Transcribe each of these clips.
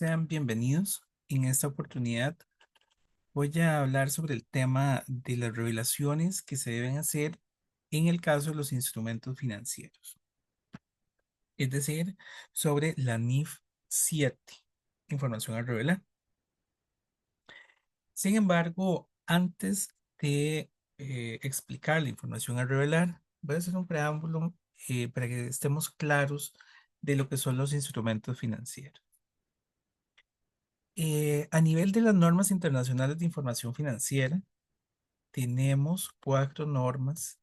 Sean bienvenidos. En esta oportunidad voy a hablar sobre el tema de las revelaciones que se deben hacer en el caso de los instrumentos financieros, es decir, sobre la NIF 7, información a revelar. Sin embargo, antes de explicar la información a revelar, voy a hacer un preámbulo para que estemos claros de lo que son los instrumentos financieros. A nivel de las normas internacionales de información financiera, tenemos cuatro normas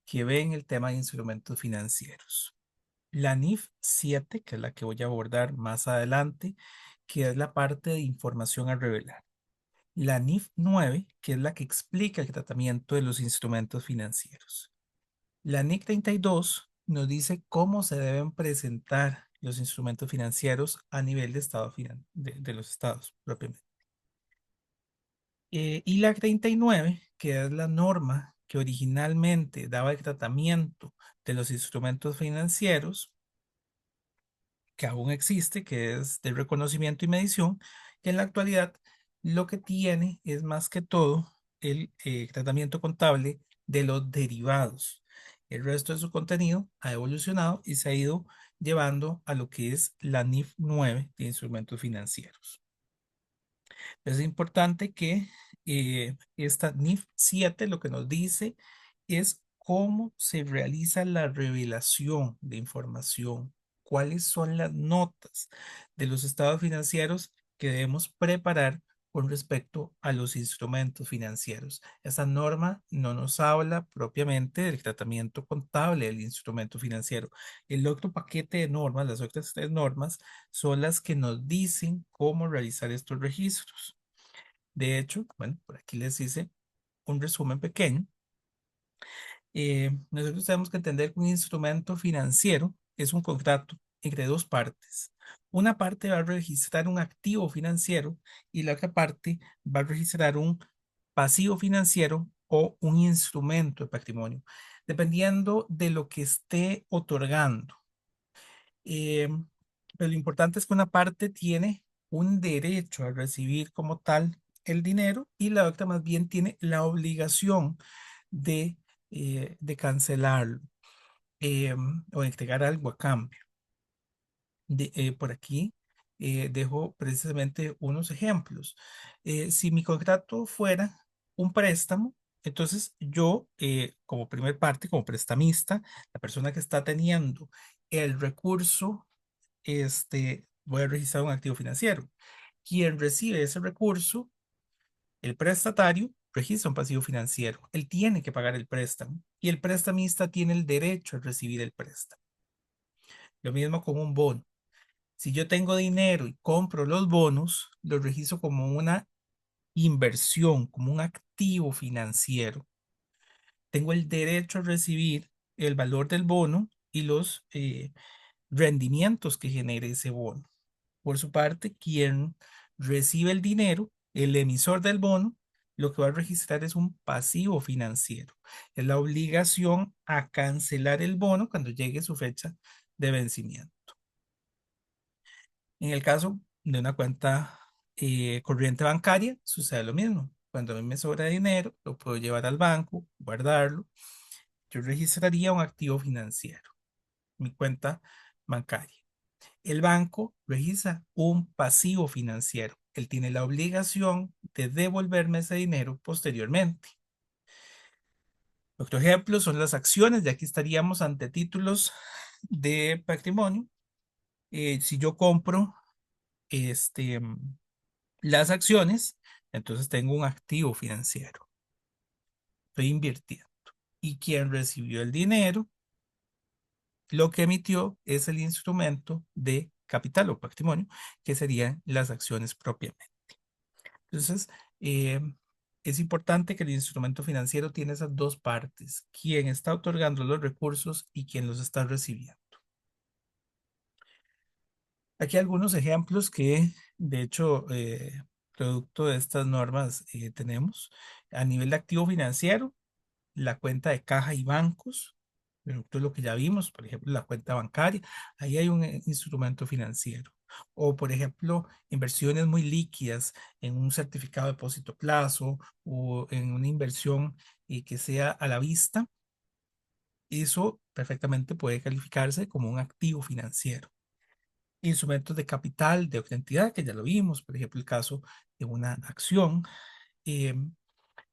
que ven el tema de instrumentos financieros. La NIF 7, que es la que voy a abordar más adelante, que es la parte de información a revelar. La NIF 9, que es la que explica el tratamiento de los instrumentos financieros. La NIC 32 nos dice cómo se deben presentar los instrumentos financieros a nivel de estado de los estados propiamente. Y la 39, que es la norma que originalmente daba el tratamiento de los instrumentos financieros, que aún existe, que es de reconocimiento y medición, que en la actualidad lo que tiene es más que todo el tratamiento contable de los derivados. El resto de su contenido ha evolucionado y se ha ido llevando a lo que es la NIF 9 de instrumentos financieros. Es importante que esta NIF 7 lo que nos dice es cómo se realiza la revelación de información, cuáles son las notas de los estados financieros que debemos preparar con respecto a los instrumentos financieros. Esta norma no nos habla propiamente del tratamiento contable del instrumento financiero. El otro paquete de normas, las otras tres normas, son las que nos dicen cómo realizar estos registros. De hecho, bueno, por aquí les hice un resumen pequeño. Nosotros tenemos que entender que un instrumento financiero es un contrato entre dos partes. Una parte va a registrar un activo financiero y la otra parte va a registrar un pasivo financiero o un instrumento de patrimonio, dependiendo de lo que esté otorgando. Eh, pero lo importante es que una parte tiene un derecho a recibir como tal el dinero y la otra más bien tiene la obligación de, de cancelarlo o entregar algo a cambio. Por aquí dejo precisamente unos ejemplos. Si mi contrato fuera un préstamo, entonces yo como primer parte, como prestamista, la persona que está teniendo el recurso voy a registrar un activo financiero. Quien recibe ese recurso, el prestatario, registra un pasivo financiero. Él tiene que pagar el préstamo y el prestamista tiene el derecho a recibir el préstamo. Lo mismo con un bono. Si yo tengo dinero y compro los bonos, los registro como una inversión, como un activo financiero. Tengo el derecho a recibir el valor del bono y los rendimientos que genere ese bono. Por su parte, quien recibe el dinero, el emisor del bono, lo que va a registrar es un pasivo financiero. Es la obligación a cancelar el bono cuando llegue su fecha de vencimiento. En el caso de una cuenta corriente bancaria, sucede lo mismo. Cuando a mí me sobra dinero, lo puedo llevar al banco, guardarlo. Yo registraría un activo financiero, mi cuenta bancaria. El banco registra un pasivo financiero. Él tiene la obligación de devolverme ese dinero posteriormente. Otro ejemplo son las acciones. De aquí estaríamos ante títulos de patrimonio. Si yo compro este, las acciones, entonces tengo un activo financiero. Estoy invirtiendo. Y quien recibió el dinero, lo que emitió es el instrumento de capital o patrimonio, que serían las acciones propiamente. Entonces, eh, es importante que el instrumento financiero tiene esas dos partes, quien está otorgando los recursos y quien los está recibiendo. Aquí algunos ejemplos que, de hecho, producto de estas normas tenemos. A nivel de activo financiero, la cuenta de caja y bancos, producto de lo que ya vimos, por ejemplo, la cuenta bancaria, ahí hay un instrumento financiero. O, por ejemplo, inversiones muy líquidas en un certificado de depósito a plazo o en una inversión que sea a la vista, eso perfectamente puede calificarse como un activo financiero. Instrumentos de capital de otra entidad, que ya lo vimos, por ejemplo, el caso de una acción. Eh,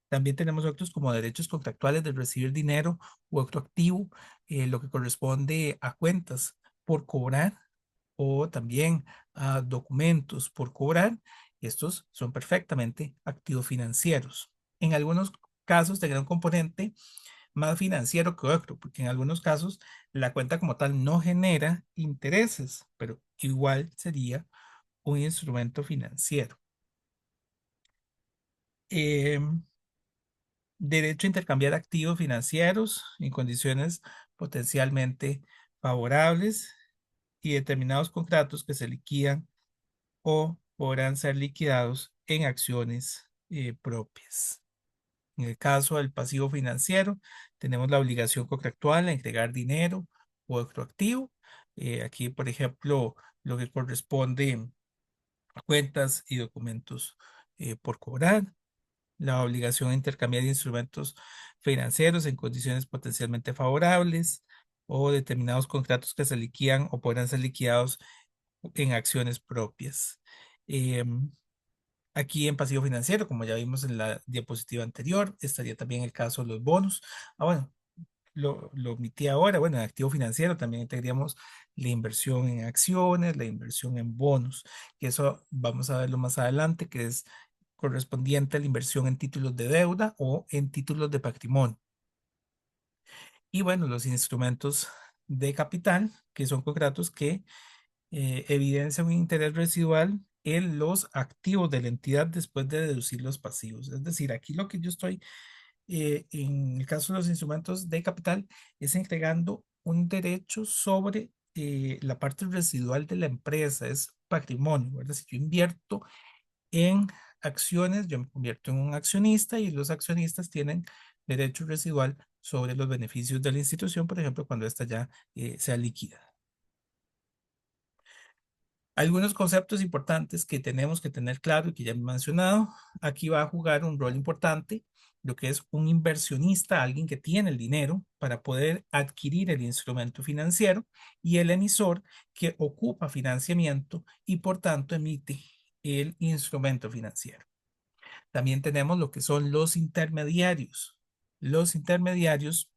También tenemos otros como derechos contractuales de recibir dinero u otro activo, lo que corresponde a cuentas por cobrar o también a documentos por cobrar. Estos son perfectamente activos financieros. En algunos casos tendrá un componente más financiero que otro, porque en algunos casos la cuenta como tal no genera intereses, pero igual sería un instrumento financiero. Em, Derecho a intercambiar activos financieros en condiciones potencialmente favorables y determinados contratos que se liquidan o podrán ser liquidados en acciones propias. En el caso del pasivo financiero, tenemos la obligación contractual a entregar dinero u otro activo. Aquí, por ejemplo, lo que corresponde a cuentas y documentos por cobrar, la obligación a intercambiar instrumentos financieros en condiciones potencialmente favorables o determinados contratos que se liquidan o podrán ser liquidados en acciones propias. Em, Aquí en pasivo financiero, como ya vimos en la diapositiva anterior, estaría también el caso de los bonos. Bueno, lo omití ahora. Bueno, en activo financiero también tendríamos la inversión en acciones, la inversión en bonos, que eso vamos a verlo más adelante, que es correspondiente a la inversión en títulos de deuda o en títulos de patrimonio. Y bueno, los instrumentos de capital, que son contratos que evidencian un interés residual en los activos de la entidad después de deducir los pasivos. Es decir, aquí lo que yo estoy, en el caso de los instrumentos de capital, es entregando un derecho sobre la parte residual de la empresa, es patrimonio, ¿verdad? Si yo invierto en acciones, yo me convierto en un accionista y los accionistas tienen derecho residual sobre los beneficios de la institución, por ejemplo, cuando ésta ya sea líquida. Algunos conceptos importantes que tenemos que tener claro y que ya he mencionado, aquí va a jugar un rol importante lo que es un inversionista, alguien que tiene el dinero para poder adquirir el instrumento financiero, y el emisor que ocupa financiamiento y por tanto emite el instrumento financiero. También tenemos lo que son los intermediarios. Los intermediarios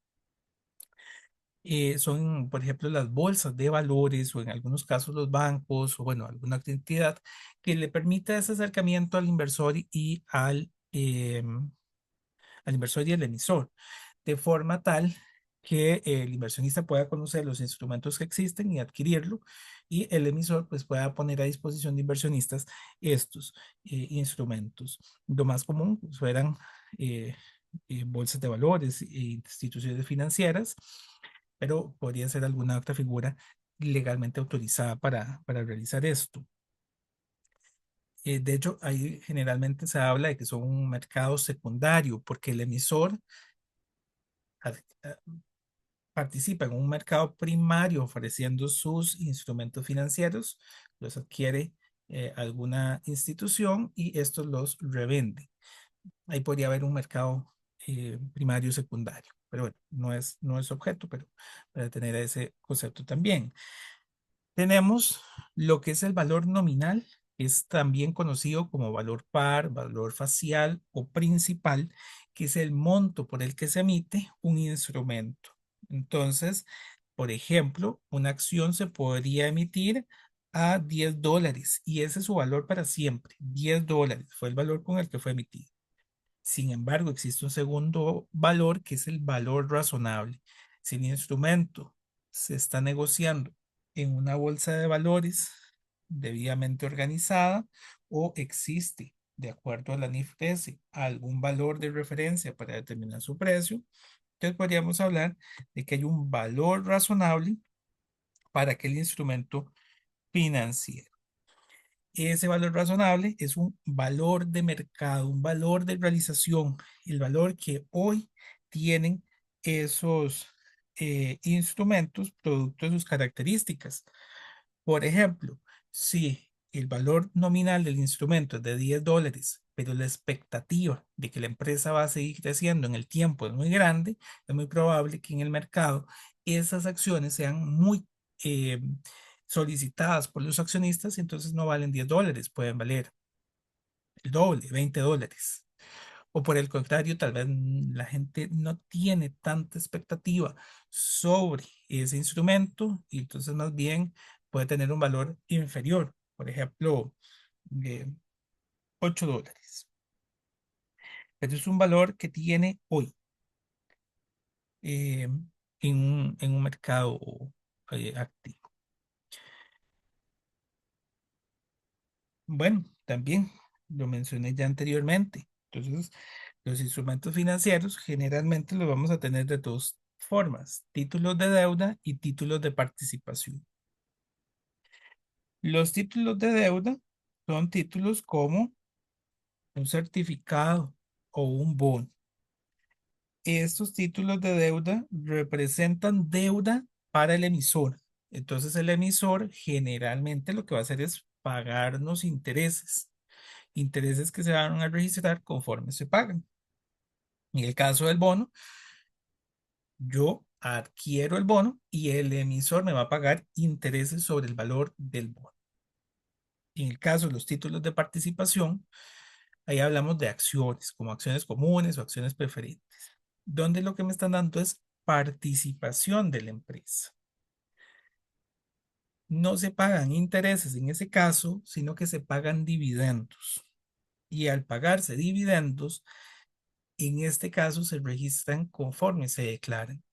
son, por ejemplo, las bolsas de valores o en algunos casos los bancos o, bueno, alguna otra entidad que le permita ese acercamiento al inversor y al inversor y al emisor, de forma tal que el inversionista pueda conocer los instrumentos que existen y adquirirlo, y el emisor pues pueda poner a disposición de inversionistas estos instrumentos. Lo más común pues, fueran eh, bolsas de valores e instituciones financieras, pero podría ser alguna otra figura legalmente autorizada para realizar esto. De hecho, ahí generalmente se habla de que son un mercado secundario, porque el emisor ad- eh, participa en un mercado primario ofreciendo sus instrumentos financieros, los adquiere alguna institución y estos los revende. Ahí podría haber un mercado primario secundario, pero bueno, no es objeto, pero para tener ese concepto también. Tenemos lo que es el valor nominal, que es también conocido como valor par, valor facial o principal, que es el monto por el que se emite un instrumento. Entonces, por ejemplo, una acción se podría emitir a $10 y ese es su valor para siempre. $10 fue el valor con el que fue emitido. Sin embargo, existe un segundo valor que es el valor razonable. Si el instrumento se está negociando en una bolsa de valores debidamente organizada o existe, de acuerdo a la NIFRS, algún valor de referencia para determinar su precio, entonces podríamos hablar de que hay un valor razonable para aquel instrumento financiero. Ese valor razonable es un valor de mercado, un valor de realización, el valor que hoy tienen esos instrumentos producto de sus características. Por ejemplo, Si el valor nominal del instrumento es de $10, pero la expectativa de que la empresa va a seguir creciendo en el tiempo es muy grande, es muy probable que en el mercado esas acciones sean muy eh, solicitadas por los accionistas y entonces no valen $10, pueden valer el doble, $20. O por el contrario, tal vez la gente no tiene tanta expectativa sobre ese instrumento y entonces más bien puede tener un valor inferior, por ejemplo, de $8. Pero es un valor que tiene hoy eh, en un mercado activo. Bueno, también lo mencioné ya anteriormente. Entonces, los instrumentos financieros generalmente los vamos a tener de dos formas, títulos de deuda y títulos de participación. Los títulos de deuda son títulos como un certificado o un bono. Estos títulos de deuda representan deuda para el emisor. Entonces el emisor generalmente lo que va a hacer es pagarnos intereses, intereses que se van a registrar conforme se pagan. En el caso del bono, yo adquiero el bono y el emisor me va a pagar intereses sobre el valor del bono. En el caso de los títulos de participación, ahí hablamos de acciones, como acciones comunes o acciones preferentes, donde lo que me están dando es participación de la empresa. No se pagan intereses en ese caso, sino que se pagan dividendos. Y al pagarse dividendos, en este caso se registran conforme se declaran.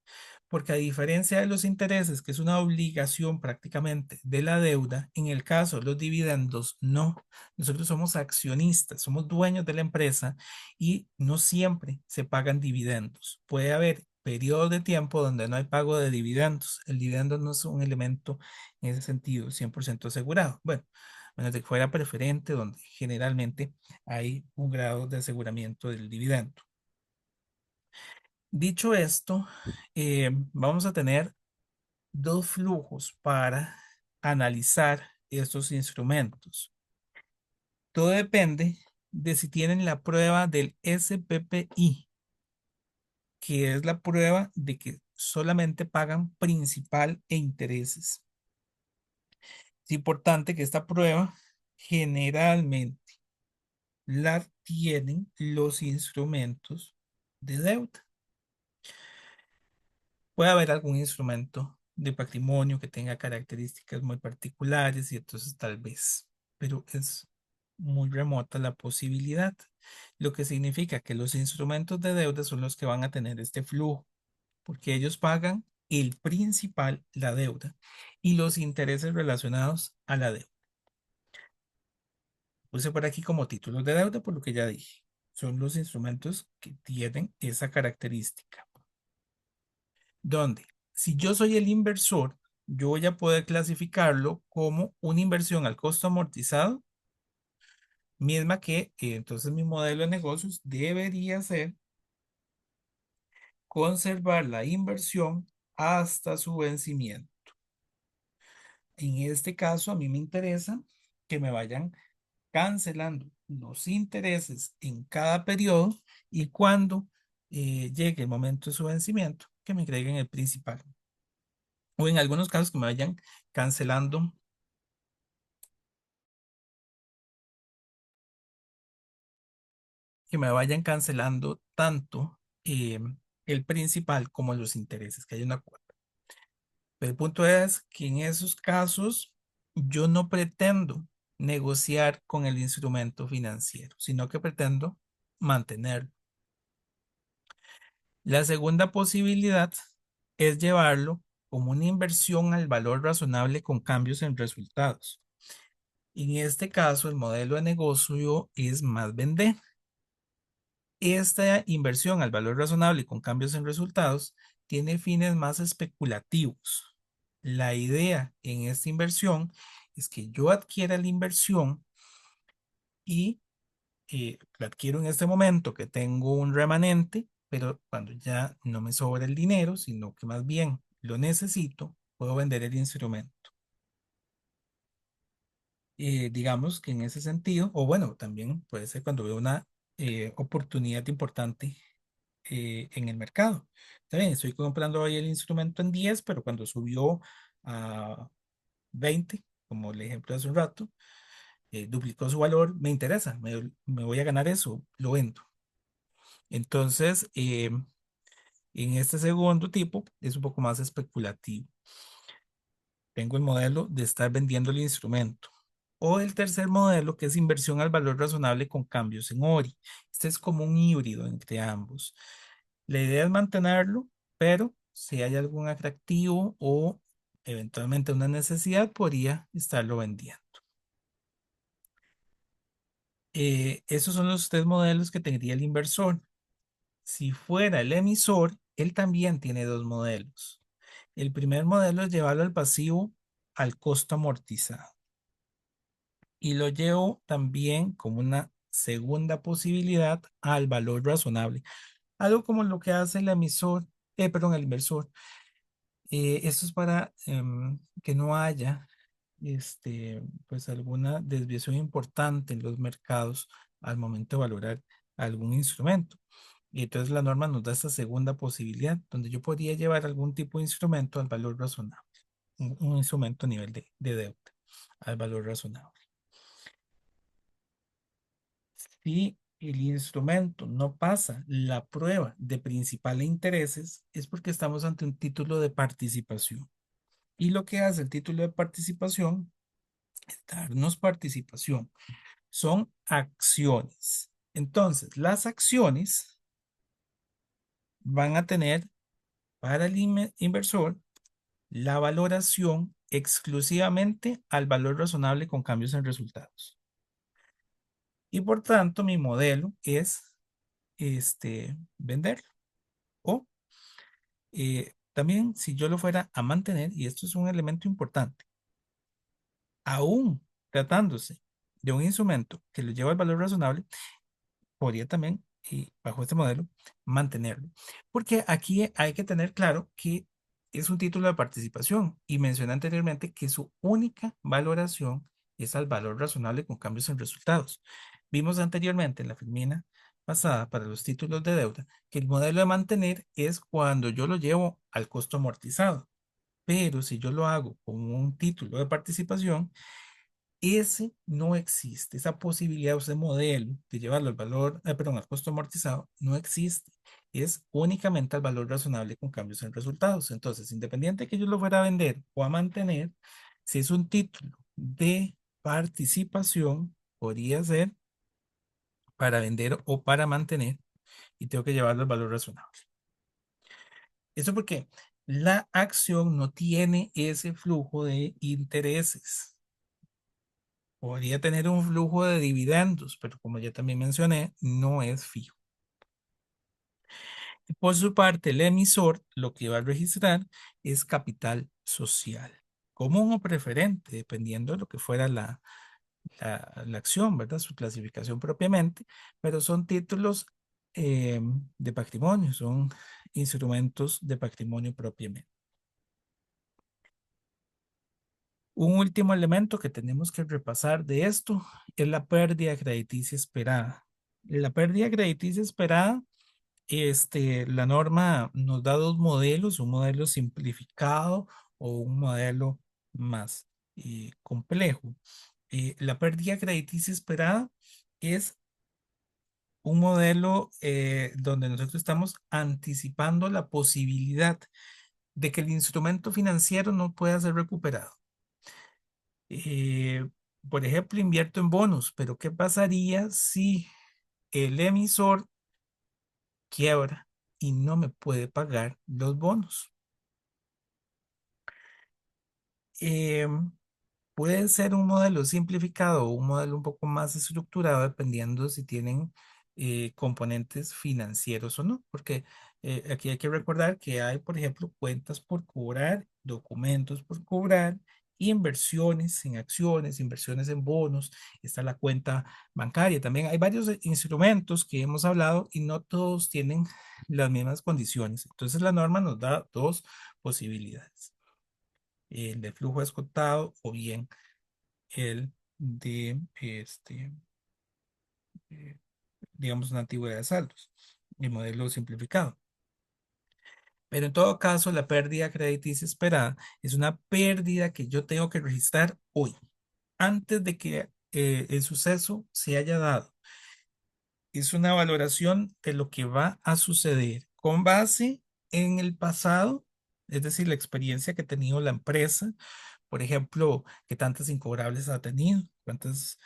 Porque a diferencia de los intereses, que es una obligación prácticamente de la deuda, en el caso de los dividendos, no. Nosotros somos accionistas, somos dueños de la empresa y no siempre se pagan dividendos. Puede haber periodos de tiempo donde no hay pago de dividendos. El dividendo no es un elemento en ese sentido 100% asegurado. Bueno, a menos de que fuera preferente, donde generalmente hay un grado de aseguramiento del dividendo. Dicho esto, vamos a tener dos flujos para analizar estos instrumentos. Todo depende de si tienen la prueba del SPPI, que es la prueba de que solamente pagan principal e intereses. Es importante que esta prueba generalmente la tienen los instrumentos de deuda. Puede haber algún instrumento de patrimonio que tenga características muy particulares y entonces tal vez, pero es muy remota la posibilidad, lo que significa que los instrumentos de deuda son los que van a tener este flujo, porque ellos pagan el principal, la deuda, y los intereses relacionados a la deuda. Puse por aquí como títulos de deuda, por lo que ya dije, son los instrumentos que tienen esa característica. Donde si yo soy el inversor, yo voy a poder clasificarlo como una inversión al costo amortizado, misma que entonces mi modelo de negocios debería ser conservar la inversión hasta su vencimiento. En este caso, a mí me interesa que me vayan cancelando los intereses en cada periodo y cuando llegue el momento de su vencimiento, que me entreguen el principal. O en algunos casos que me vayan cancelando tanto el principal como los intereses, que hay un acuerdo. Pero el punto es que en esos casos yo no pretendo negociar con el instrumento financiero, sino que pretendo mantenerlo. La segunda posibilidad es llevarlo como una inversión al valor razonable con cambios en resultados. En este caso, el modelo de negocio es más vender. Esta inversión al valor razonable y con cambios en resultados tiene fines más especulativos. La idea en esta inversión es que yo adquiera la inversión y la adquiero en este momento que tengo un remanente, pero cuando ya no me sobra el dinero, sino que más bien lo necesito, puedo vender el instrumento. Digamos que en ese sentido, o bueno, también puede ser cuando veo una oportunidad importante en el mercado. Está bien, estoy comprando hoy el instrumento en 10, pero cuando subió a 20, como el ejemplo de hace un rato, duplicó su valor, me interesa, me voy a ganar eso, lo vendo. Entonces, en este segundo tipo es un poco más especulativo. Tengo el modelo de estar vendiendo el instrumento. O el tercer modelo, que es inversión al valor razonable con cambios en ORI. Este es como un híbrido entre ambos. La idea es mantenerlo, pero si hay algún atractivo o eventualmente una necesidad, podría estarlo vendiendo. Esos son los tres modelos que tendría el inversor. Si fuera el emisor, él también tiene dos modelos. El primer modelo es llevarlo al pasivo al costo amortizado. Y lo llevo también como una segunda posibilidad al valor razonable. Algo como lo que hace el emisor, perdón, el inversor. Esto es para que no haya pues alguna desviación importante en los mercados al momento de valorar algún instrumento. Y entonces la norma nos da esta segunda posibilidad, donde yo podría llevar algún tipo de instrumento al valor razonable, un instrumento a nivel de deuda, al valor razonable. Si el instrumento no pasa la prueba de principal e intereses, es porque estamos ante un título de participación. Y lo que hace el título de participación es darnos participación. Son acciones. Entonces, las acciones van a tener para el inversor la valoración exclusivamente al valor razonable con cambios en resultados. Y por tanto, mi modelo es venderlo. O también si yo lo fuera a mantener, y esto es un elemento importante, aún tratándose de un instrumento que lo lleva al valor razonable, podría también, bajo este modelo, mantenerlo. Porque aquí hay que tener claro que es un título de participación y mencioné anteriormente que su única valoración es al valor razonable con cambios en resultados. Vimos anteriormente en la filmina pasada para los títulos de deuda que el modelo de mantener es cuando yo lo llevo al costo amortizado. Pero si yo lo hago con un título de participación, ese no existe, esa posibilidad, ese modelo de llevarlo al valor, perdón, al costo amortizado, no existe. Es únicamente al valor razonable con cambios en resultados. Entonces, independiente de que yo lo fuera a vender o a mantener, si es un título de participación, podría ser para vender o para mantener y tengo que llevarlo al valor razonable. Eso porque la acción no tiene ese flujo de intereses. Podría tener un flujo de dividendos, pero como ya también mencioné, no es fijo. Y por su parte, el emisor lo que va a registrar es capital social, común o preferente, dependiendo de lo que fuera la acción, ¿verdad? Su clasificación propiamente, pero son títulos de patrimonio, son instrumentos de patrimonio propiamente. Un último elemento que tenemos que repasar de esto es la pérdida crediticia esperada. La pérdida crediticia esperada, la norma nos da dos modelos, un modelo simplificado o un modelo más complejo. La pérdida crediticia esperada es un modelo donde nosotros estamos anticipando la posibilidad de que el instrumento financiero no pueda ser recuperado. Eh, por ejemplo, invierto en bonos, pero ¿qué pasaría si el emisor quiebra y no me puede pagar los bonos? Em, Puede ser un modelo simplificado o un modelo un poco más estructurado dependiendo si tienen componentes financieros o no, porque aquí hay que recordar que hay, por ejemplo, cuentas por cobrar, documentos por cobrar, inversiones en acciones, inversiones en bonos, está la cuenta bancaria. También hay varios instrumentos que hemos hablado y no todos tienen las mismas condiciones. Entonces la norma nos da dos posibilidades, el de flujo escotado o bien el de, eh, digamos, una antigüedad de saldos, el modelo simplificado. Pero en todo caso, la pérdida crediticia esperada es una pérdida que yo tengo que registrar hoy, antes de que el suceso se haya dado. Es una valoración de lo que va a suceder con base en el pasado, es decir, la experiencia que ha tenido la empresa, por ejemplo, qué tantas incobrables ha tenido, cuántas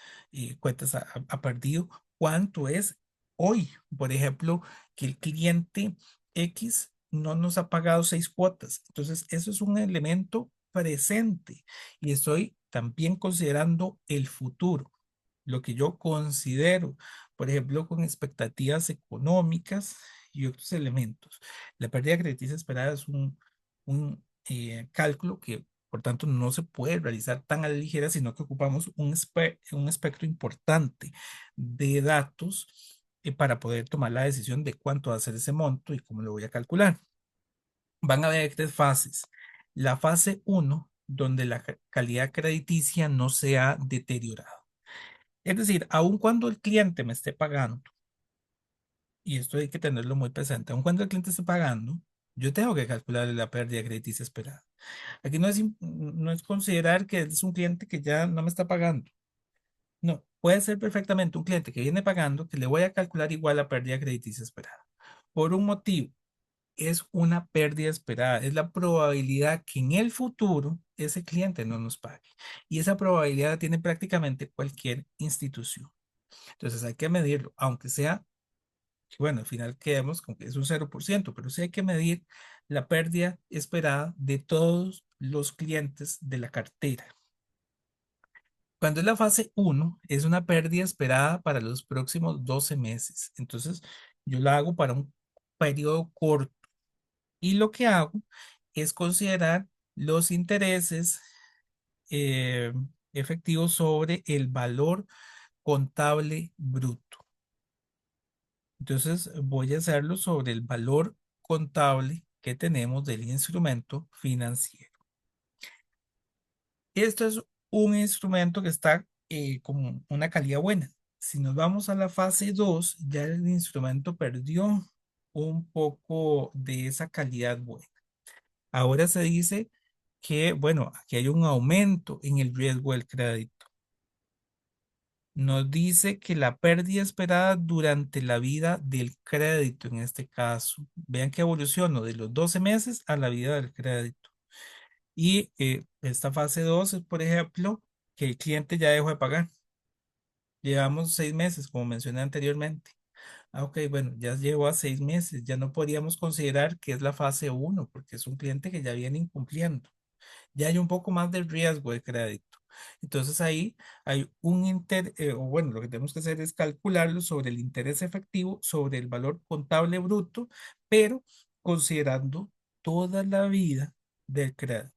cuentas ha perdido, cuánto es hoy, por ejemplo, que el cliente X no nos ha pagado 6 cuotas. Entonces, eso es un elemento presente y estoy también considerando el futuro, lo que yo considero, por ejemplo, con expectativas económicas y otros elementos. La pérdida crediticia esperada es un cálculo que, por tanto, no se puede realizar tan a la ligera, sino que ocupamos un espectro importante de datos para poder tomar la decisión de cuánto va a ser ese monto y cómo lo voy a calcular. Van a haber 3 fases. La fase uno, donde la calidad crediticia no se ha deteriorado. Es decir, aun cuando el cliente me esté pagando, y esto hay que tenerlo muy presente, aun cuando el cliente esté pagando, yo tengo que calcular la pérdida crediticia esperada. Aquí no es considerar que es un cliente que ya no me está pagando. No, puede ser perfectamente un cliente que viene pagando que le voy a calcular igual la pérdida crediticia esperada. Por un motivo, es una pérdida esperada, es la probabilidad que en el futuro ese cliente no nos pague. Y esa probabilidad la tiene prácticamente cualquier institución. Entonces hay que medirlo, aunque sea, bueno, al final quedemos con que es un 0%, pero sí hay que medir la pérdida esperada de todos los clientes de la cartera. Cuando es la fase uno es una pérdida esperada para los próximos 12 meses. Entonces, yo la hago para un periodo corto y lo que hago es considerar los intereses eh, efectivos sobre el valor contable bruto. Entonces voy a hacerlo sobre el valor contable que tenemos del instrumento financiero. Esto es un instrumento que está con una calidad buena. Si nos vamos a la fase 2, ya el instrumento perdió un poco de esa calidad buena. Ahora se dice que, bueno, aquí hay un aumento en el riesgo del crédito. Nos dice que la pérdida esperada durante la vida del crédito, en este caso, vean que evolucionó de los 12 meses a la vida del crédito. Y esta fase 2 es, por ejemplo, que el cliente ya dejó de pagar. Llevamos 6 meses, como mencioné anteriormente. Ah, ok, bueno, ya llegó a 6 meses. Ya no podríamos considerar que es la fase uno porque es un cliente que ya viene incumpliendo. Ya hay un poco más de riesgo de crédito. Entonces ahí hay o bueno, lo que tenemos que hacer es calcularlo sobre el interés efectivo, sobre el valor contable bruto, pero considerando toda la vida del crédito.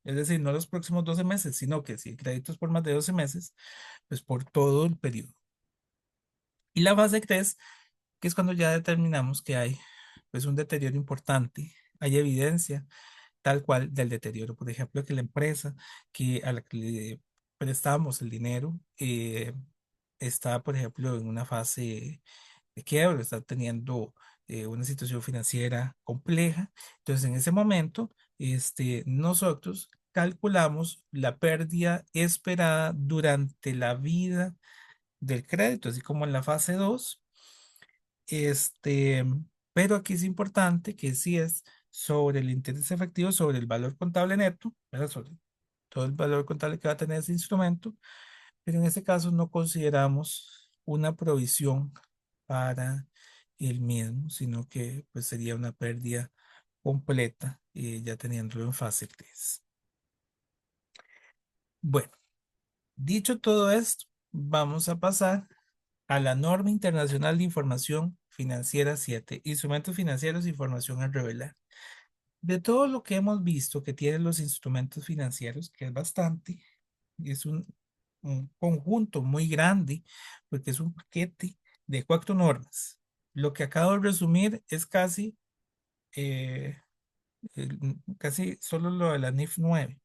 Es decir, no los próximos 12 meses, sino que si el crédito es por más de 12 meses, pues por todo el periodo. Y la fase 3, que es cuando ya determinamos que hay pues un deterioro importante, hay evidencia tal cual del deterioro. Por ejemplo, que la empresa a la que le prestamos el dinero está, por ejemplo, en una fase de quiebra, está teniendo una situación financiera compleja. Entonces, en ese momento, nosotros calculamos la pérdida esperada durante la vida del crédito, así como en la fase 2. Este, pero aquí es importante que si es sobre el interés efectivo, sobre el valor contable neto, ¿verdad? Sobre todo el valor contable que va a tener ese instrumento, pero en este caso no consideramos una provisión para el mismo, sino que pues sería una pérdida completa, ya teniéndolo en fase 3. Bueno, dicho todo esto, vamos a pasar a la norma internacional de información financiera 7, instrumentos financieros, información a revelar. De todo lo que hemos visto que tienen los instrumentos financieros, que es bastante, es un conjunto muy grande, porque es un paquete de 4 normas. Lo que acabo de resumir es casi solo lo de la NIF 9.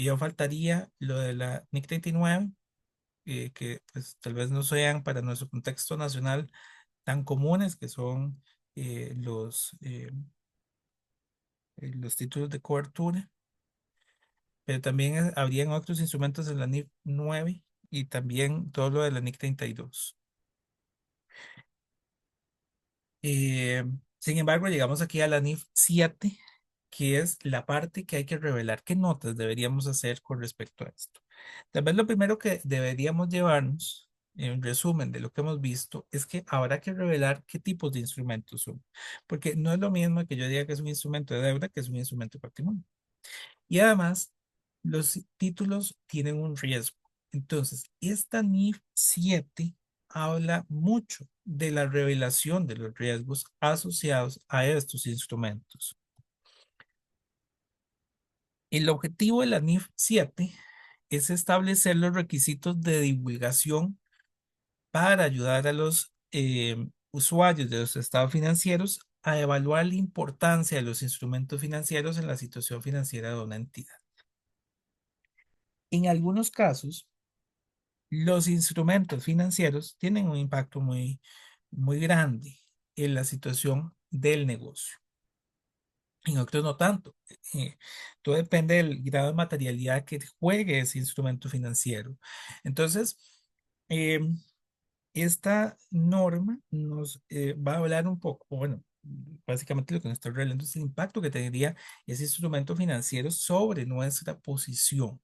Y ya faltaría lo de la NIC 39, que pues tal vez no sean para nuestro contexto nacional tan comunes, que son los títulos de cobertura, pero también habrían otros instrumentos en la NIC 9 y también todo lo de la NIC 32. Eh, Sin embargo, llegamos aquí a la NIF 7, que es la parte que hay que revelar. ¿Qué notas deberíamos hacer con respecto a esto? Tal vez lo primero que deberíamos llevarnos, en resumen de lo que hemos visto, es que habrá que revelar qué tipos de instrumentos son. Porque no es lo mismo que yo diga que es un instrumento de deuda que es un instrumento de patrimonio. Y además, los títulos tienen un riesgo. Entonces, esta NIF 7 habla mucho de la revelación de los riesgos asociados a estos instrumentos. El objetivo de la NIF 7 es establecer los requisitos de divulgación para ayudar a los usuarios de los estados financieros a evaluar la importancia de los instrumentos financieros en la situación financiera de una entidad. En algunos casos, los instrumentos financieros tienen un impacto muy grande en la situación del negocio. En otros no tanto. Eh, Todo depende del grado de materialidad que juegue ese instrumento financiero. Entonces, eh, esta norma nos va a hablar un poco, bueno, básicamente lo que nos está revelando es el impacto que tendría ese instrumento financiero sobre nuestra posición.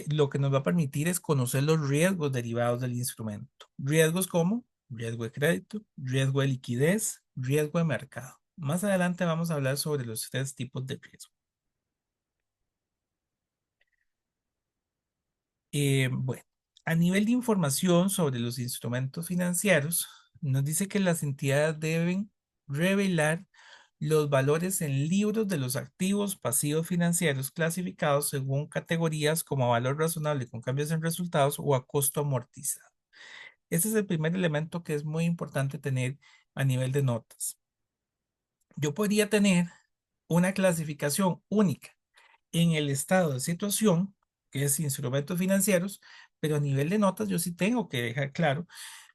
Lo que nos va a permitir es conocer los riesgos derivados del instrumento. Riesgos como riesgo de crédito, riesgo de liquidez, riesgo de mercado. Más adelante vamos a hablar sobre los tres tipos de riesgo. Bueno, a nivel de información sobre los instrumentos financieros, nos dice que las entidades deben revelar los valores en libros de los activos pasivos financieros clasificados según categorías como a valor razonable con cambios en resultados o a costo amortizado. Ese es el primer elemento que es muy importante tener a nivel de notas. Yo podría tener una clasificación única en el estado de situación, que es instrumentos financieros, pero a nivel de notas yo sí tengo que dejar claro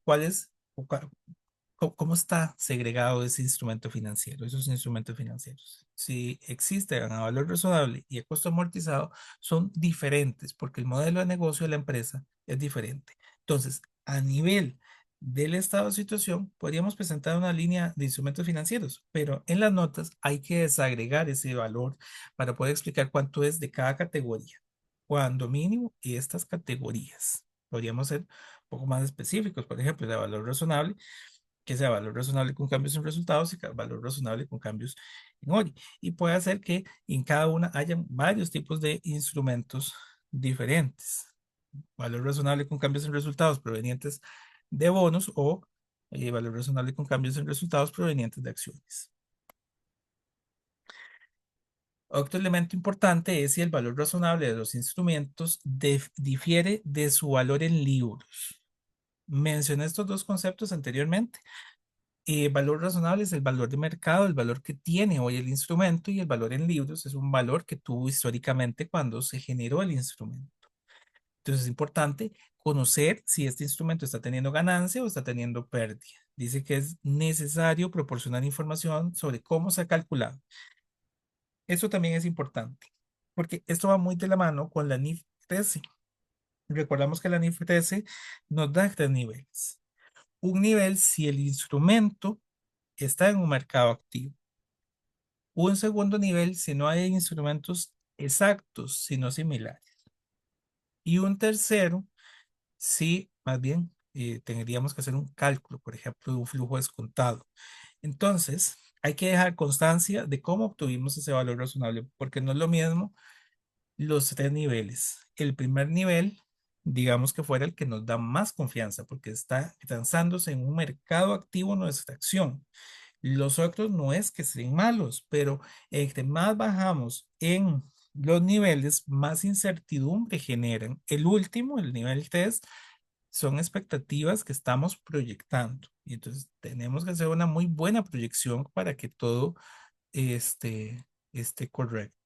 cuál es, cómo está segregado ese instrumento financiero, esos instrumentos financieros. Si existen a valor razonable y a costo amortizado, son diferentes porque el modelo de negocio de la empresa es diferente. Entonces, a nivel del estado de situación, podríamos presentar una línea de instrumentos financieros, pero en las notas hay que desagregar ese valor para poder explicar cuánto es de cada categoría. Cuando mínimo, estas categorías. Podríamos ser un poco más específicos, por ejemplo, de valor razonable que sea valor razonable con cambios en resultados y valor razonable con cambios en ORI. Y puede hacer que en cada una hayan varios tipos de instrumentos diferentes. Valor razonable con cambios en resultados provenientes de bonos o valor razonable con cambios en resultados provenientes de acciones. Otro elemento importante es si el valor razonable de los instrumentos difiere de su valor en libros. Mencioné estos dos conceptos anteriormente. Valor razonable es el valor de mercado, el valor que tiene hoy el instrumento, y el valor en libros es un valor que tuvo históricamente cuando se generó el instrumento. Entonces es importante conocer si este instrumento está teniendo ganancia o está teniendo pérdida. Dice que es necesario proporcionar información sobre cómo se ha calculado. Eso también es importante, porque esto va muy de la mano con la NIF 13. Recordamos que la NIF 13 nos da tres niveles. Un nivel si el instrumento está en un mercado activo. Un segundo nivel si no hay instrumentos exactos, sino similares. Y un tercero si más bien tendríamos que hacer un cálculo, por ejemplo, de un flujo descontado. Entonces, hay que dejar constancia de cómo obtuvimos ese valor razonable, porque no es lo mismo los tres niveles. El primer nivel, digamos que fuera el que nos da más confianza, porque está transándose en un mercado activo nuestra acción. Los otros no es que sean malos, pero entre más bajamos en los niveles, más incertidumbre generan. El último, el nivel 3, son expectativas que estamos proyectando. Y entonces tenemos que hacer una muy buena proyección para que todo esté correcto.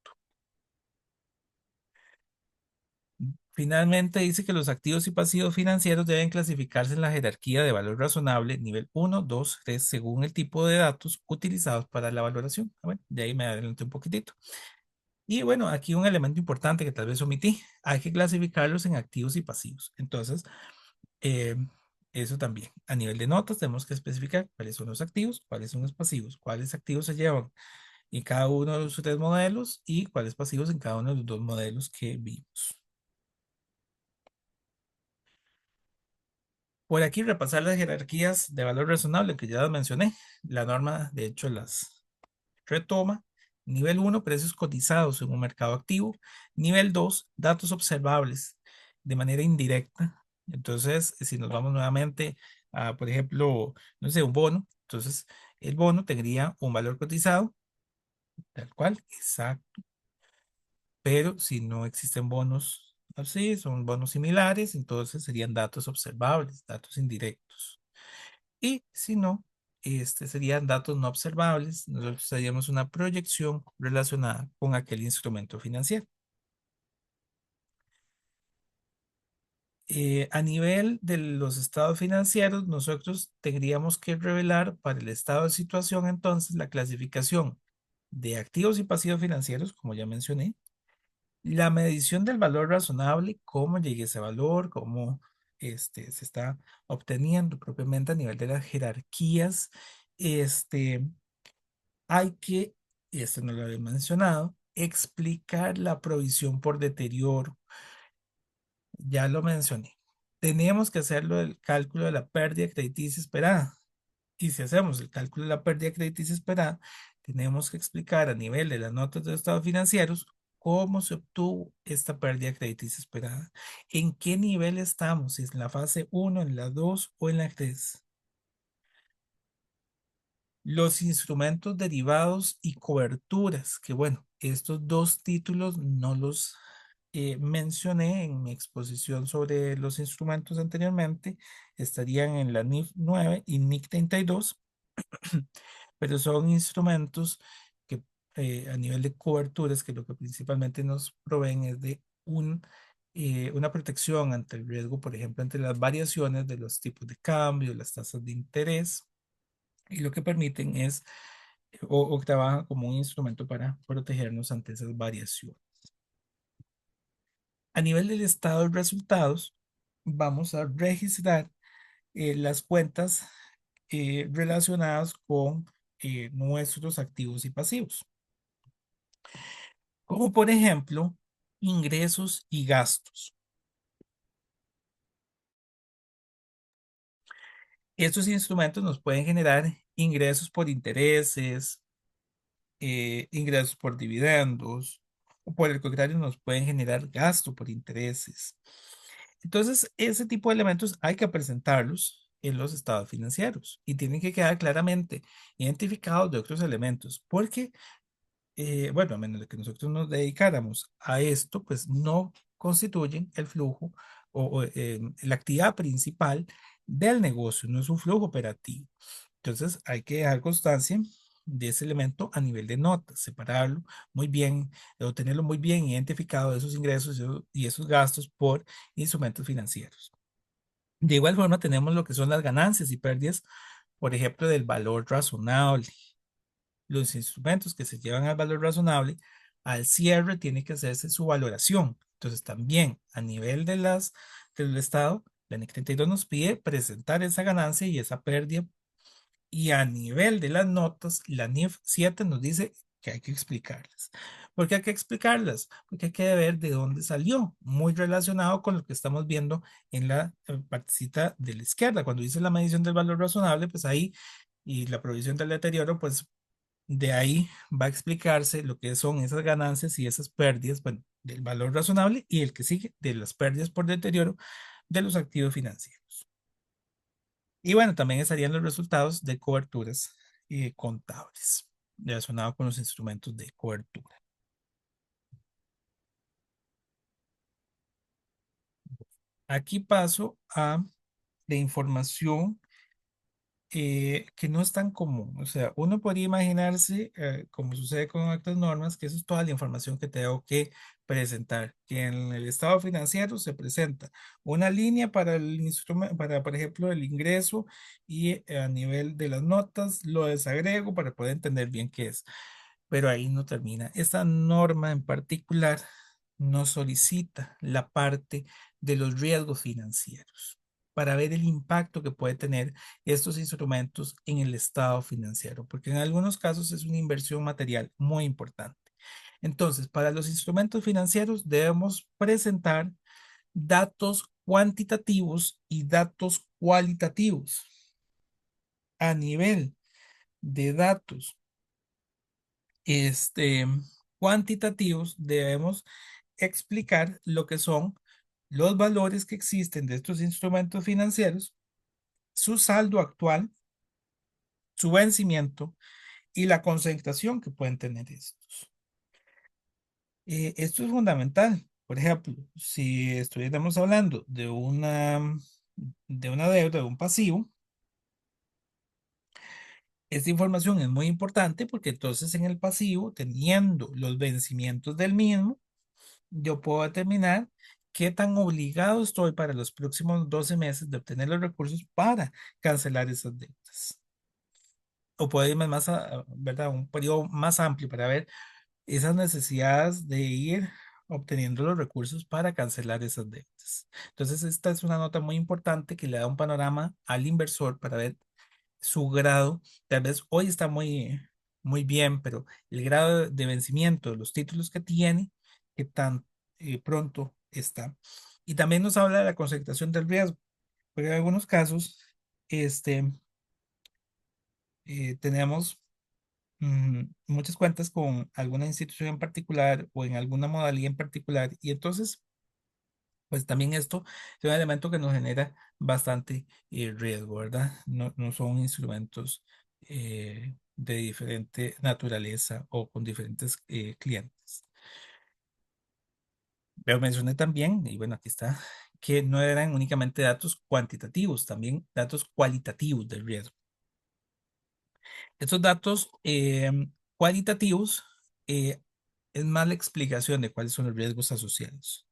Finalmente dice que los activos y pasivos financieros deben clasificarse en la jerarquía de valor razonable, nivel uno, 2, 3, según el tipo de datos utilizados para la valoración. Bueno, de ahí me adelanté un poquitito. Y bueno, aquí un elemento importante que tal vez omití, hay que clasificarlos en activos y pasivos. Entonces, eh, eso también. A nivel de notas tenemos que especificar cuáles son los activos, cuáles son los pasivos, cuáles activos se llevan en cada uno de los tres modelos y cuáles pasivos en cada uno de los dos modelos que vimos. Por aquí repasar las jerarquías de valor razonable que ya las mencioné. La norma, de hecho, las retoma. Nivel uno, precios cotizados en un mercado activo. Nivel 2, datos observables de manera indirecta. Entonces, si nos vamos nuevamente a, por ejemplo, no sé, un bono, entonces el bono tendría un valor cotizado, tal cual, exacto, pero si no existen bonos así, son bonos similares, entonces serían datos observables, datos indirectos. Y si no, serían datos no observables. Nosotros haríamos una proyección relacionada con aquel instrumento financiero. A nivel de los estados financieros, nosotros tendríamos que revelar para el estado de situación entonces la clasificación de activos y pasivos financieros, como ya mencioné, la medición del valor razonable, cómo llegue ese valor, cómo se está obteniendo propiamente a nivel de las jerarquías. Este, hay que, y esto no lo había mencionado, explicar la provisión por deterioro. Ya lo mencioné. Tenemos que hacerlo el cálculo de la pérdida crediticia esperada. Y si hacemos el cálculo de la pérdida crediticia esperada, tenemos que explicar a nivel de las notas de estados financieros cómo se obtuvo esta pérdida crediticia esperada. ¿En qué nivel estamos? Si es en la fase uno, en la 2 o en la 3. Los instrumentos derivados y coberturas, que bueno, estos dos títulos no los mencioné en mi exposición sobre los instrumentos anteriormente, estarían en la NIF 9 y NIC 32, pero son instrumentos que a nivel de coberturas, que lo que principalmente nos proveen es de una protección ante el riesgo, por ejemplo, entre las variaciones de los tipos de cambio, las tasas de interés, y lo que permiten es o trabaja como un instrumento para protegernos ante esas variaciones. A nivel del estado de resultados, vamos a registrar las cuentas relacionadas con nuestros activos y pasivos, como por ejemplo ingresos y gastos. Estos instrumentos nos pueden generar ingresos por intereses, ingresos por dividendos, o por el contrario, nos pueden generar gasto por intereses. Entonces, ese tipo de elementos hay que presentarlos en los estados financieros y tienen que quedar claramente identificados de otros elementos, porque, bueno, a menos de que nosotros nos dedicáramos a esto, pues no constituyen el flujo o la actividad principal del negocio, no es un flujo operativo. Entonces hay que dejar constancia de ese elemento a nivel de notas, separarlo muy bien, o tenerlo muy bien identificado esos ingresos y esos gastos por instrumentos financieros. De igual forma tenemos lo que son las ganancias y pérdidas, por ejemplo, del valor razonable. Los instrumentos que se llevan al valor razonable, al cierre tiene que hacerse su valoración. Entonces también a nivel del Estado, la NIC 32 nos pide presentar esa ganancia y esa pérdida y a nivel de las notas, la NIF 7 nos dice que hay que explicarlas. ¿Por qué hay que explicarlas? Porque hay que ver de dónde salió, muy relacionado con lo que estamos viendo en la partecita de la izquierda. Cuando dice la medición del valor razonable, pues ahí, y la provisión del deterioro, pues de ahí va a explicarse lo que son esas ganancias y esas pérdidas, bueno, del valor razonable y el que sigue de las pérdidas por deterioro de los activos financieros. Y bueno, también estarían los resultados de coberturas contables relacionados con los instrumentos de cobertura. Aquí paso a la información que no es tan común. O sea, uno podría imaginarse, como sucede con otras normas, que eso es toda la información que tengo que presentar, que en el estado financiero se presenta una línea para el instrumento, para, por ejemplo, el ingreso y a nivel de las notas lo desagrego para poder entender bien qué es. Pero ahí no termina. Esta norma en particular nos solicita la parte de los riesgos financieros para ver el impacto que puede tener estos instrumentos en el estado financiero, porque en algunos casos es una inversión material muy importante. Entonces, para los instrumentos financieros debemos presentar datos cuantitativos y datos cualitativos. A nivel de datos este, cuantitativos, debemos explicar lo que son los valores que existen de estos instrumentos financieros, su saldo actual, su vencimiento y la concentración que pueden tener estos. Esto es fundamental. Por ejemplo, si estuviéramos hablando de una deuda, de un pasivo, esta información es muy importante porque entonces en el pasivo, teniendo los vencimientos del mismo, yo puedo determinar qué tan obligado estoy para los próximos 12 meses de obtener los recursos para cancelar esas deudas. O puedo irme más ¿verdad? Un periodo más amplio para ver esas necesidades de ir obteniendo los recursos para cancelar esas deudas. Entonces, esta es una nota muy importante que le da un panorama al inversor para ver su grado. Tal vez hoy está muy bien, pero el grado de vencimiento de los títulos que tiene, qué tan pronto está. Y también nos habla de la concentración del riesgo, porque en algunos casos este, tenemos muchas cuentas con alguna institución en particular o en alguna modalidad en particular, y entonces pues también esto es un elemento que nos genera bastante riesgo, ¿verdad? No, no son instrumentos de diferente naturaleza o con diferentes clientes. Pero mencioné también, y bueno, aquí está, que no eran únicamente datos cuantitativos, también datos cualitativos del riesgo. Estos datos cualitativos es más la explicación de cuáles son los riesgos asociados.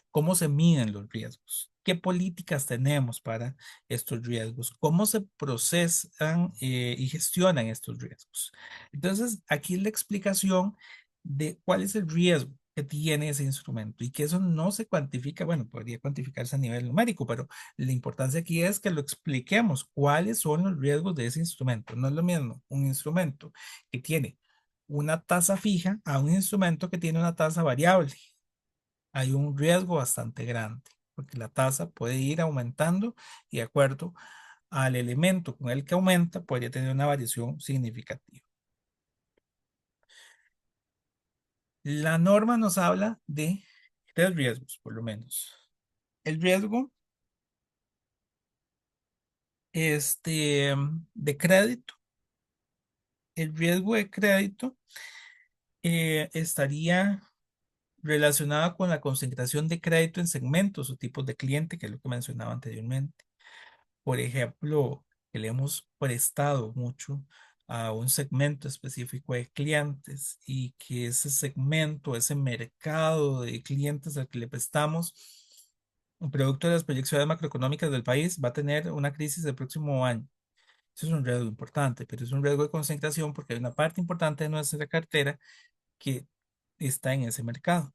¿Cómo se miden los riesgos? ¿Qué políticas tenemos para estos riesgos? ¿Cómo se procesan y gestionan estos riesgos? Entonces, aquí es la explicación de cuál es el riesgo que tiene ese instrumento y que eso no se cuantifica, bueno, podría cuantificarse a nivel numérico, pero la importancia aquí es que lo expliquemos cuáles son los riesgos de ese instrumento. No es lo mismo un instrumento que tiene una tasa fija a un instrumento que tiene una tasa variable. Hay un riesgo bastante grande, porque la tasa puede ir aumentando y de acuerdo al elemento con el que aumenta, podría tener una variación significativa. La norma nos habla de tres riesgos, por lo menos. El riesgo de crédito. El riesgo de crédito estaría relacionado con la concentración de crédito en segmentos o tipos de cliente, que es lo que mencionaba anteriormente. Por ejemplo, que le hemos prestado mucho a un segmento específico de clientes y que ese segmento, ese mercado de clientes al que le prestamos, un producto de las proyecciones macroeconómicas del país, va a tener una crisis el próximo año. Eso es un riesgo importante, pero es un riesgo de concentración porque hay una parte importante de nuestra cartera que está en ese mercado.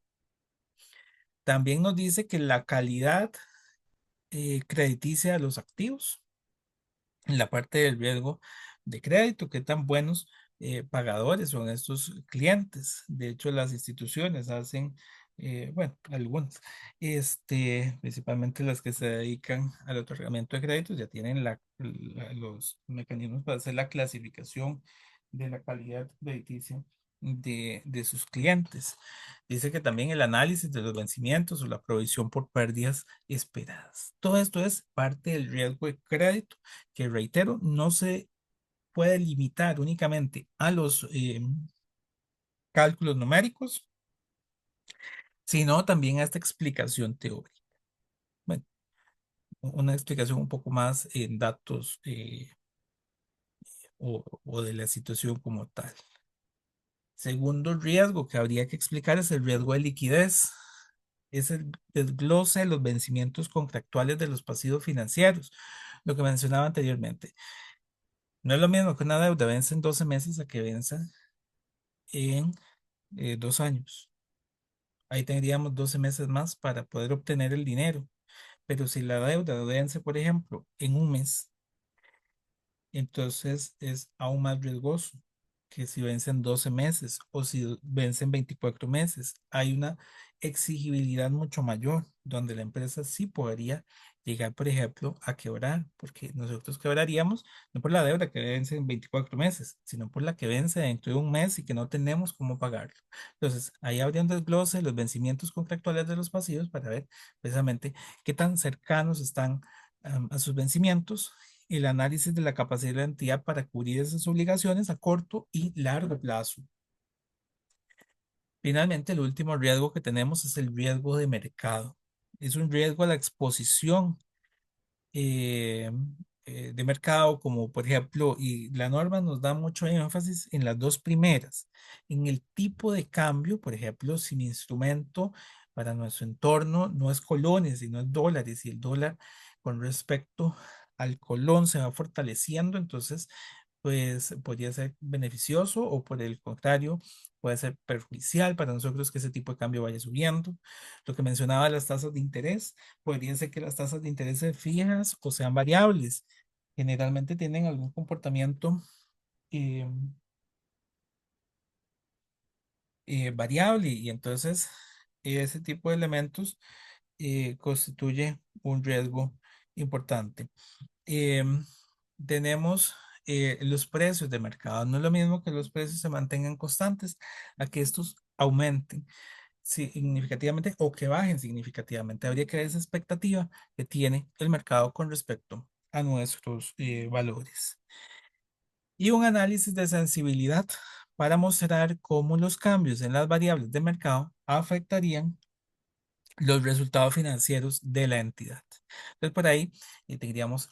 También nos dice que la calidad crediticia de los activos en la parte del riesgo de crédito, qué tan buenos pagadores son estos clientes. De hecho, las instituciones hacen, bueno, algunas, principalmente las que se dedican al otorgamiento de créditos, ya tienen los mecanismos para hacer la clasificación de la calidad crediticia de sus clientes. Dice que también el análisis de los vencimientos o la provisión por pérdidas esperadas. Todo esto es parte del riesgo de crédito que reitero, no se puede limitar únicamente a los cálculos numéricos, sino también a esta explicación teórica. Bueno, una explicación un poco más en datos o de la situación como tal. Segundo riesgo que habría que explicar es el riesgo de liquidez. Es el desglose de los vencimientos contractuales de los pasivos financieros, lo que mencionaba anteriormente. No es lo mismo que una deuda vence en 12 meses a que venza en 2 años. Ahí tendríamos 12 meses más para poder obtener el dinero. Pero si la deuda vence, por ejemplo, en un mes, entonces es aún más riesgoso que si vencen 12 meses o si vencen 24 meses. Hay una exigibilidad mucho mayor, donde la empresa sí podría llegar, por ejemplo, a quebrar, porque nosotros quebraríamos no por la deuda que vence en 24 meses, sino por la que vence dentro de un mes y que no tenemos cómo pagarlo. Entonces, ahí habría un desglose de los vencimientos contractuales de los pasivos para ver precisamente qué tan cercanos están a sus vencimientos, el análisis de la capacidad de la entidad para cubrir esas obligaciones a corto y largo plazo. Finalmente, el último riesgo que tenemos es el riesgo de mercado. Es un riesgo a la exposición eh, de mercado, como por ejemplo, y la norma nos da mucho énfasis en las dos primeras, en el tipo de cambio, por ejemplo, si mi instrumento para nuestro entorno no es colones, sino es dólares, y el dólar con respecto al colón se va fortaleciendo, entonces pues podría ser beneficioso o por el contrario, puede ser perjudicial para nosotros que ese tipo de cambio vaya subiendo. Lo que mencionaba las tasas de interés, podría ser que las tasas de interés sean fijas o sean variables. Generalmente tienen algún comportamiento eh, variable y entonces ese tipo de elementos constituye un riesgo importante. Em, tenemos los precios de mercado. No es lo mismo que los precios se mantengan constantes a que estos aumenten significativamente o que bajen significativamente. Habría que ver esa expectativa que tiene el mercado con respecto a nuestros valores. Y un análisis de sensibilidad para mostrar cómo los cambios en las variables de mercado afectarían los resultados financieros de la entidad. Entonces, por ahí tendríamos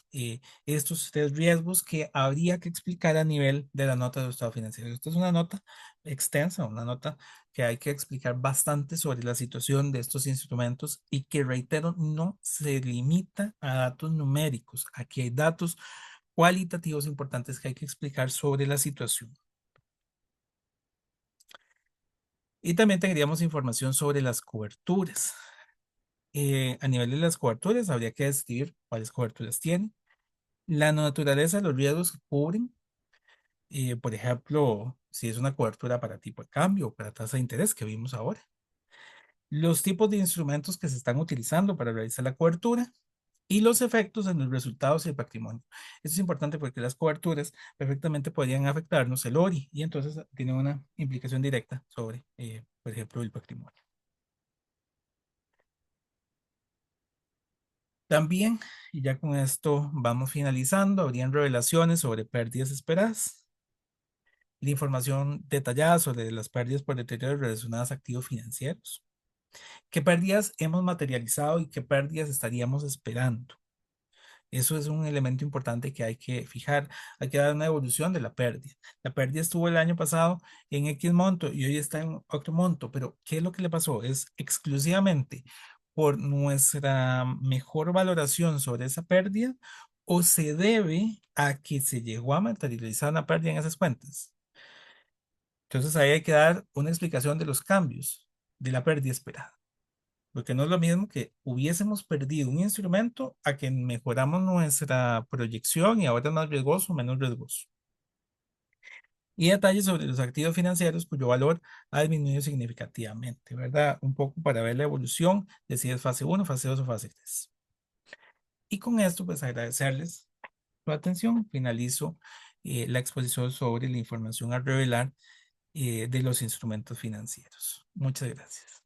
estos tres riesgos que habría que explicar a nivel de la nota de estado financiero. Esta es una nota extensa, una nota que hay que explicar bastante sobre la situación de estos instrumentos y que, reitero, no se limita a datos numéricos. Aquí hay datos cualitativos importantes que hay que explicar sobre la situación. Y también tendríamos información sobre las coberturas. A nivel de las coberturas, habría que decidir cuáles coberturas tienen, la naturaleza de los riesgos que cubren, por ejemplo, si es una cobertura para tipo de cambio o para tasa de interés que vimos ahora, los tipos de instrumentos que se están utilizando para realizar la cobertura y los efectos en los resultados y el patrimonio. Esto es importante porque las coberturas perfectamente podrían afectarnos el ORI y entonces tiene una implicación directa sobre, por ejemplo, el patrimonio. También, y ya con esto vamos finalizando, habrían revelaciones sobre pérdidas esperadas, la información detallada sobre las pérdidas por deterioro relacionadas a activos financieros, qué pérdidas hemos materializado y qué pérdidas estaríamos esperando. Eso es un elemento importante que hay que fijar. Hay que dar una evolución de la pérdida. La pérdida estuvo el año pasado en X monto y hoy está en otro monto, pero ¿qué es lo que le pasó? Es exclusivamente por nuestra mejor valoración sobre esa pérdida o se debe a que se llegó a materializar una pérdida en esas cuentas. Entonces ahí hay que dar una explicación de los cambios de la pérdida esperada. Porque no es lo mismo que hubiésemos perdido un instrumento a que mejoramos nuestra proyección y ahora es más riesgoso o menos riesgoso. Y detalles sobre los activos financieros cuyo valor ha disminuido significativamente, ¿verdad? Un poco para ver la evolución de si es fase uno, fase 2 o fase 3. Y con esto, pues agradecerles su atención. Finalizo la exposición sobre la información a revelar de los instrumentos financieros. Muchas gracias.